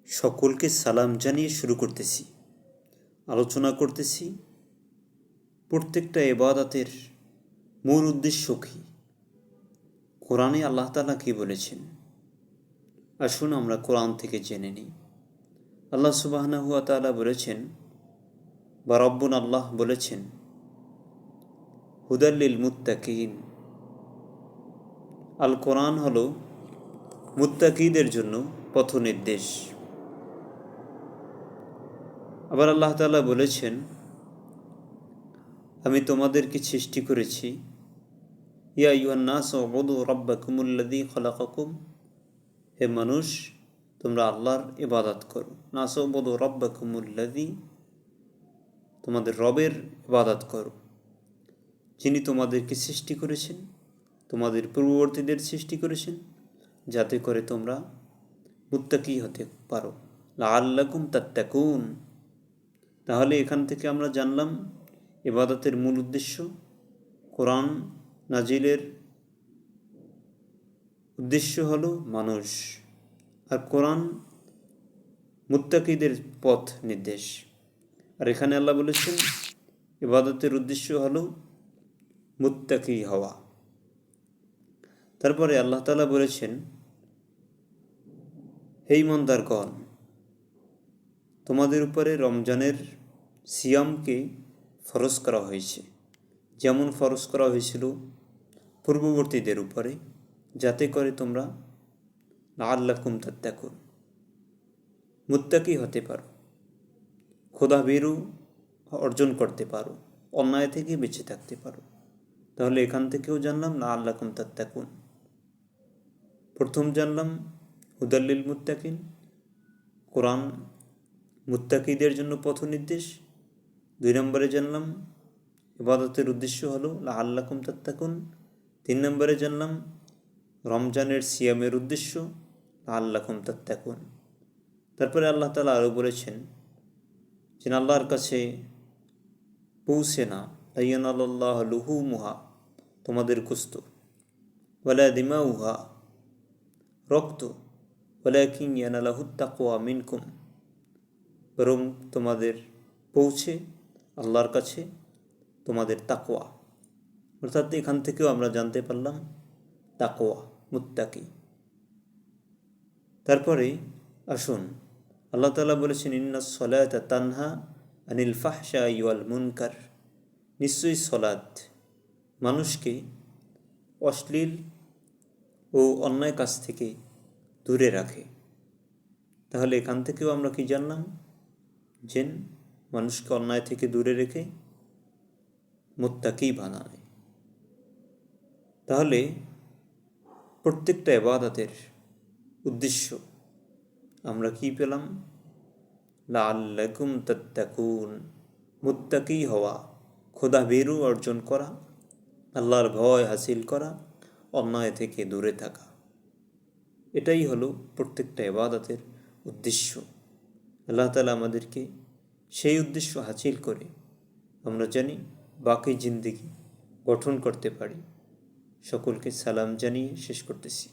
সকলকে সালাম জানিয়ে শুরু করতেছি। আলোচনা করতেছি প্রত্যেকটা ইবাদতের মূল উদ্দেশ্য কী, কোরআনে আল্লাহ তাআলা কী বলেছেন। আসুন আমরা কোরআন থেকে জেনে নিই। আল্লাহ সুবহানাহু ওয়া তাআলা বলেছেন, বা রব্বুন আল্লাহ বলেছেন, হুদাল লিল মুত্তাকিন। আল কোরআন হলো মুত্তাকিদের জন্য পথ নির্দেশ। আবার আল্লাহ তাআলা বলেছেন, আমি তোমাদেরকে সৃষ্টি করেছি, ইয়া আইয়ুহান নাস উবুদু রাব্বাকুমুল্লাযী খালাকাকুম, হে মানুষ তোমরা আল্লাহর ইবাদত করো। নাস উবুদু রাব্বাকুমুল্লাযী, তোমাদের রবের ইবাদত করো, যিনি তোমাদেরকে সৃষ্টি করেছেন, তোমাদের পূর্ববর্তীদের সৃষ্টি করেছেন, যাতে করে তোমরা মুত্তাকি হতে পারো, লাআল্লাকুম তাত্তাকুন। তাহলে এখান থেকে আমরা জানলাম ইবাদতের মূল উদ্দেশ্য। কোরআন নাজিলের উদ্দেশ্য হলো মানুষ, আর কোরআন মুত্তাকিদের পথ নির্দেশ। আর এখানে আল্লাহ বলেছেন ইবাদতের উদ্দেশ্য হলো মুত্তাকি হওয়া। তারপরে আল্লাহ তাআলা বলেছেন, হে ঈমানদারগণ, তোমাদের উপরে রমজানের সিয়ামকে ফরজ করা হয়েছে, যেমন ফরজ করা হয়েছিল পূর্ববর্তীদের উপরে, যাতে করে তোমরা লাআল্লাকুম তাত্তাকুন, মুত্তাকি হতে পারো, খোদাভীরু অর্জন করতে পারো, অন্যায় থেকে বেঁচে থাকতে পারো। তাহলে এখান থেকেও জানলাম লাআল্লাকুম তাত্তাকুন। প্রথম জানলাম হুদাল লিল মুত্তাকিন, কোরআন মুত্তাকিদের জন্য পথ নির্দেশ। 2 নম্বরে জানলাম ইবাদতের উদ্দেশ্য হলো লাআল্লাকুম তাত্তাকুন। 3 নম্বরে জানলাম রমজানের সিয়ামের উদ্দেশ্য লাআল্লাকুম তাত্তাকুন। তারপরে আল্লাহ তাআলা আরও বলেছেন যে আল্লাহর কাছে পৌঁছে না, লা ইয়ানালুল্লাহু লুহুমুহা, তোমাদের গোশত, ওয়ালা দিমাউহা, রক্ত, ওয়ালাকিন ইয়ানালুহুত তাকওয়া মিনকুম, বরং তোমাদের পৌঁছে আল্লাহর কাছে তোমাদের তাকওয়া। অর্থাৎ এখান থেকেও আমরা জানতে পারলাম তাকওয়া, মুত্তাকি। তারপরে আসুন, আল্লাহ তাআলা বলেছেন, ইন্নাস সলাতা তানহা আনিল ফাহশাই ওয়াল মুনকার, নিশ্চয়ই সলাত মানুষকে অশ্লীল ও অন্যায় কাজ থেকে দূরে রাখে। তাহলে এখান থেকেও আমরা কি জানলাম, যে মানুষকে অন্যায় থেকে দূরে রেখে মুত্তাকি বানায়। তাহলে প্রত্যেকটা ইবাদতের উদ্দেশ্য আমরা কি পেলাম, লাআল্লাকুম তাত্তাকুন, মুত্তাকি হওয়া, খোদাভীরু অর্জন করা, আল্লাহর ভয় হাসিল করা, অন্যায় থেকে দূরে থাকা। এটাই হলো প্রত্যেকটা ইবাদতের উদ্দেশ্য। আল্লাহ তাআলা আমাদেরকে সেই উদ্দেশ্য হাসিল করে আমরা জানি বাকি জিন্দেগি গঠন করতে পারি। সকলকে সালাম জানিয়ে শেষ করতেছি।